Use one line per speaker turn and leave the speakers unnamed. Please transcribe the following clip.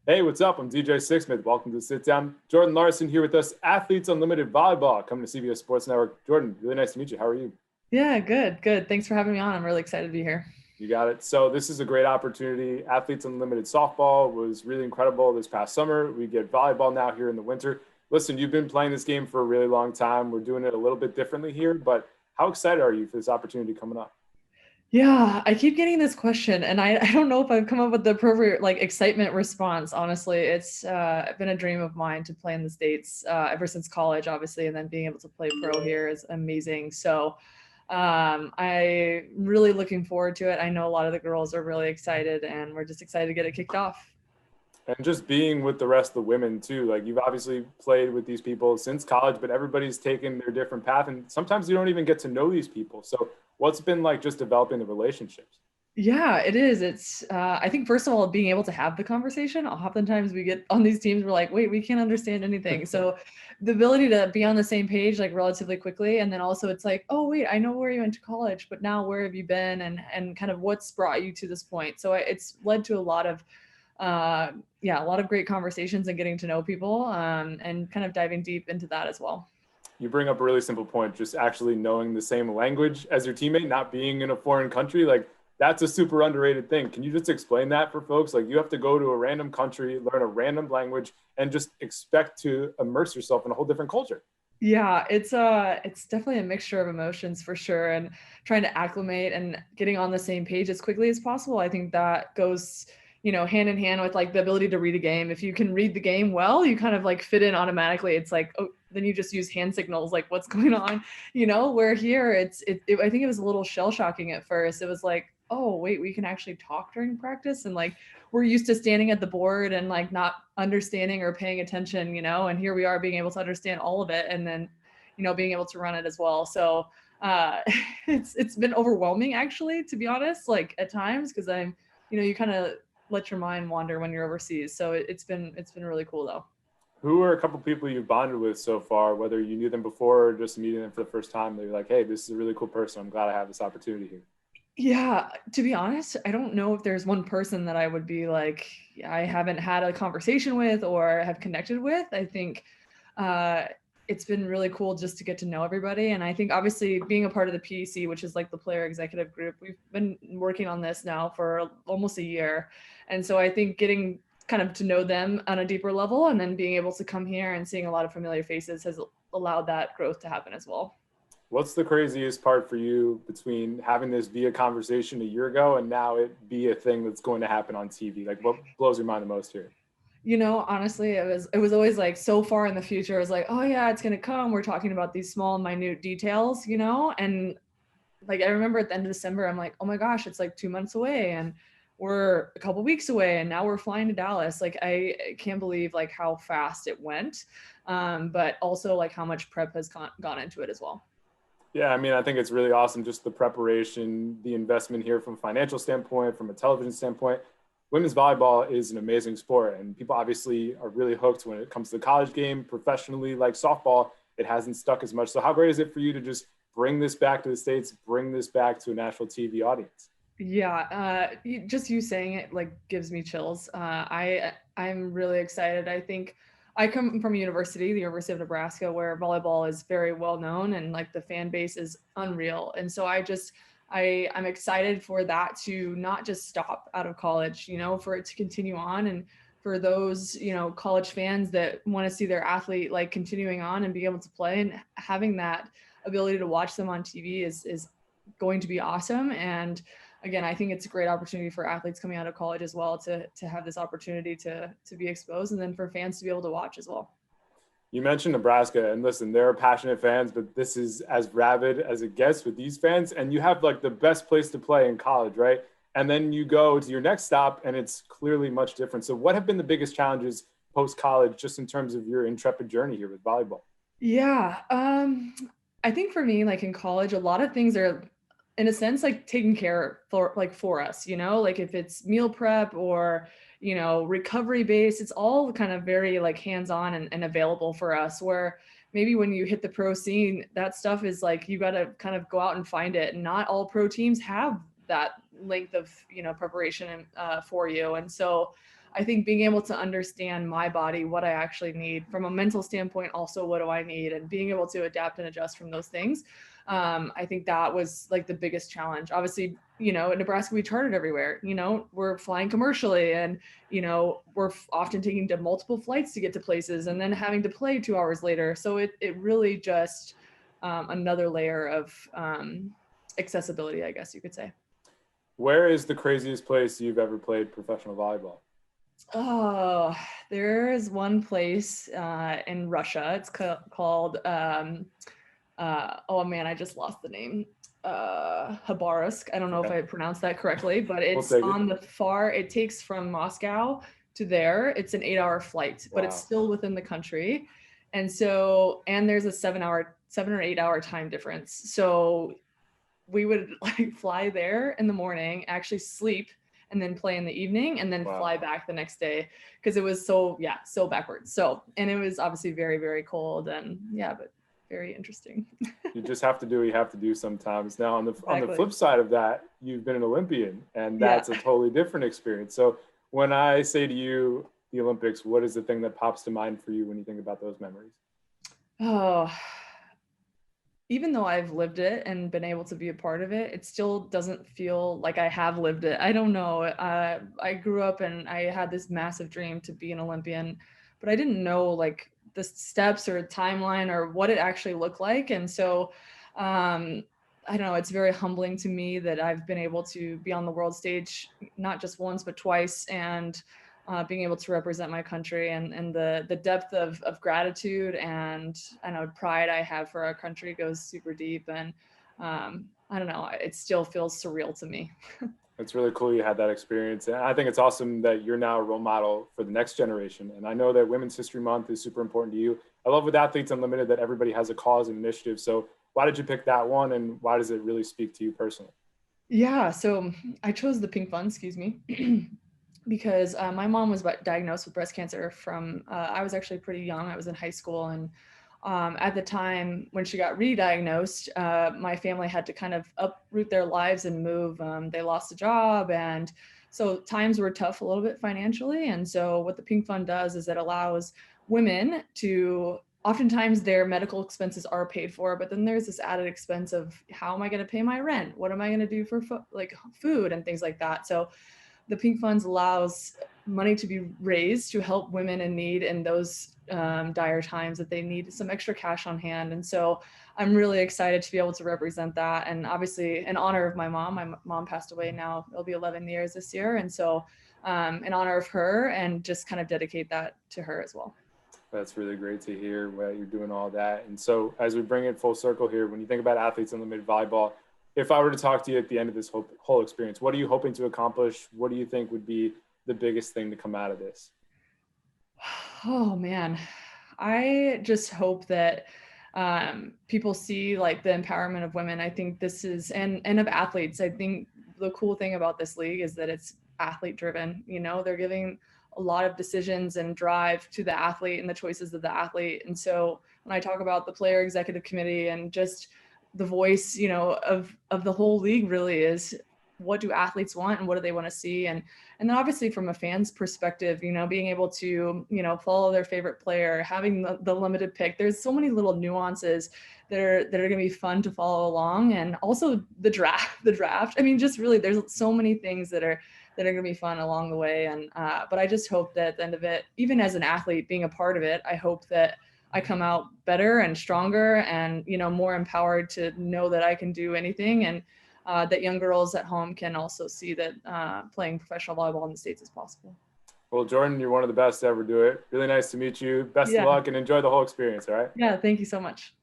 Hey, what's up? I'm DJ Sixsmith. Welcome to Sit Down. Jordan Larson here with us, Athletes Unlimited Volleyball, coming to CBS Sports Network. Jordan, really nice to meet you. How are you?
Yeah, good, good. Thanks for having me on. I'm really excited to be here.
You got it. So this is a great opportunity. Athletes Unlimited Softball was really incredible this past summer. We get volleyball now here in the winter. Listen, you've been playing this game for a really long time. We're doing it a little bit differently here, but how excited are you for this opportunity coming up?
Yeah, I keep getting this question, and I don't know if I've come up with the appropriate like excitement response. Honestly, it's been a dream of mine to play in the States ever since college, obviously, and then being able to play pro here is amazing. So I'm really looking forward to it. I know a lot of the girls are really excited, and we're just excited to get it kicked off.
And just being with the rest of the women too. Like you've obviously played with these people since college, but everybody's taken their different path. And sometimes you don't even get to know these people. So what's been like just developing the relationships?
Yeah, it is. It's I think first of all, being able to have the conversation. Oftentimes we get on these teams, we're like, wait, we can't understand anything. So the ability to be on the same page like relatively quickly, and then also it's like, oh wait, I know where you went to college, but now where have you been, and kind of what's brought you to this point. So it's led to a lot of yeah, a lot of great conversations and getting to know people, and kind of diving deep into that as well.
You bring up a really simple point, just actually knowing the same language as your teammate, not being in a foreign country. Like that's a super underrated thing. Can you just explain that for folks? Like you have to go to a random country, learn a random language, and just expect to immerse yourself in a whole different culture.
Yeah, it's definitely a mixture of emotions for sure, and trying to acclimate and getting on the same page as quickly as possible. I think that goes, hand in hand with like the ability to read a game. If you can read the game well, you kind of like fit in automatically. It's like, oh, then you just use hand signals, like what's going on, where here I think it was a little shell shocking at first. It was like, oh wait, we can actually talk during practice, and like we're used to standing at the board and like not understanding or paying attention, and here we are being able to understand all of it, and then, being able to run it as well. So uh, it's been overwhelming actually, to be honest, like at times, because you kind of let your mind wander when you're overseas. So it's been really cool though.
Who are a couple people you've bonded with so far, whether you knew them before or just meeting them for the first time? They're like, hey, this is a really cool person. I'm glad I have this opportunity here.
Yeah, to be honest, I don't know if there's one person that I would be like, I haven't had a conversation with or have connected with. I think uh, it's been really cool just to get to know everybody. And I think obviously being a part of the PEC, which is like the player executive group, we've been working on this now for almost a year. And so I think getting kind of to know them on a deeper level, and then being able to come here and seeing a lot of familiar faces has allowed that growth to happen as well.
What's the craziest part for you between having this be a conversation a year ago and now it be a thing that's going to happen on TV? Like, what blows your mind the most here?
Honestly, it was always like so far in the future. It was like, oh yeah, it's gonna come. We're talking about these small, minute details, and like I remember at the end of December, I'm like, oh my gosh, it's like 2 months away, and we're a couple weeks away, and now we're flying to Dallas. Like I can't believe like how fast it went, but also like how much prep has gone into it as well.
Yeah, I mean, I think it's really awesome just the preparation, the investment here from a financial standpoint, from a television standpoint. Women's volleyball is an amazing sport, and people obviously are really hooked when it comes to the college game. Professionally, like softball, it hasn't stuck as much. So, how great is it for you to just bring this back to the States, bring this back to a national TV audience?
Yeah, just you saying it like gives me chills. I'm really excited. I think I come from a university, the University of Nebraska, where volleyball is very well known, and like the fan base is unreal. And so I'm excited for that to not just stop out of college, for it to continue on, and for those, college fans that want to see their athlete like continuing on and be able to play, and having that ability to watch them on TV is going to be awesome. And again, I think it's a great opportunity for athletes coming out of college as well to have this opportunity to be exposed, and then for fans to be able to watch as well.
You mentioned Nebraska, and listen, they're passionate fans, but this is as rabid as it gets with these fans. And you have like the best place to play in college, right? And then you go to your next stop, and it's clearly much different. So, what have been the biggest challenges post college, just in terms of your intrepid journey here with volleyball?
Yeah, I think for me, like in college, a lot of things are, in a sense, like taken care for us. Like if it's meal prep or recovery based, it's all kind of very like hands on and available for us. Where maybe when you hit the pro scene, that stuff is like you got to kind of go out and find it. And not all pro teams have that length of preparation for you, and so I think being able to understand my body, what I actually need from a mental standpoint, also what do I need, and being able to adapt and adjust from those things. I think that was like the biggest challenge. Obviously, you know, in Nebraska, we chartered everywhere, you know, we're flying commercially, and, you know, we're often taking to multiple flights to get to places and then having to play 2 hours later. So it really just another layer of accessibility, I guess you could say.
Where is the craziest place you've ever played professional volleyball?
Oh, there is one place in Russia. It's called, oh man, I just lost the name. Habarovsk. I don't know if
Okay,
I pronounced that correctly, but
we'll
it's
take it.
on the far, it takes from Moscow to there. It's an 8 hour flight, but it's
Wow.
still within the country. And so, and there's a 7 or 8 hour time difference. So we would like fly there in the morning, actually sleep, and then play in the evening, and then
Wow.
fly back the next day because it was so, yeah, so backwards. So, and it was obviously very, very cold, and yeah, but very interesting.
You just have to do what you have to do sometimes. Now, on the
Exactly.
flip side of that, you've been an Olympian, and
Yeah.
that's a totally different experience. So, when I say to you the Olympics, what is the thing that pops to mind for you when you think about those memories?
Oh, even though I've lived it and been able to be a part of it, it still doesn't feel like I have lived it. I don't know. I grew up and I had this massive dream to be an Olympian, but I didn't know like the steps or timeline or what it actually looked like. And so, I don't know, it's very humbling to me that I've been able to be on the world stage, not just once, but twice. And being able to represent my country, and the depth of gratitude and I know pride I have for our country goes super deep. And I don't know, it still feels surreal to me.
It's really cool you had that experience. And I think it's awesome that you're now a role model for the next generation. And I know that Women's History Month is super important to you. I love with Athletes Unlimited that everybody has a cause and initiative. So, why did you pick that one, and why does it really speak to you personally?
Yeah, so I chose the pink fund, excuse me, because my mom was diagnosed with breast cancer from, I was actually pretty young. I was in high school. And at the time when she got re-diagnosed, my family had to kind of uproot their lives and move. They lost a job. And so times were tough a little bit financially. And so what the pink fund does is it allows women to, oftentimes their medical expenses are paid for, but then there's this added expense of how am I going to pay my rent? What am I going to do for like food and things like that? So the pink funds allows money to be raised to help women in need in those dire times that they need some extra cash on hand. And so I'm really excited to be able to represent that. And obviously in honor of my mom passed away now, it'll be 11 years this year. And so in honor of her, and just kind of dedicate that to her as well.
That's really great to hear that you're doing all that. And so, as we bring it full circle here, when you think about Athletes Unlimited Volleyball, if I were to talk to you at the end of this whole experience, what are you hoping to accomplish? What do you think would be the biggest thing to come out of this?
Oh man, I just hope that people see like the empowerment of women. I think this is, and of athletes. I think the cool thing about this league is that it's athlete driven. You know, they're giving a lot of decisions and drive to the athlete and the choices of the athlete. And so when I talk about the player executive committee and just the voice, you know, of the whole league really is what do athletes want and what do they want to see. And then obviously from a fan's perspective, you know, being able to, you know, follow their favorite player, having the limited pick, there's so many little nuances that are going to be fun to follow along. And also the draft. I mean, just really, there's so many things that are going to be fun along the way. And, but I just hope that at the end of it, even as an athlete being a part of it, I hope that I come out better and stronger and, you know, more empowered to know that I can do anything. And that young girls at home can also see that playing professional volleyball in the States is possible.
Well, Jordan, you're one of the best to ever do it. Really nice to meet you. Best of
Yeah.
luck and enjoy the whole experience. All right.
Yeah. Thank you so much.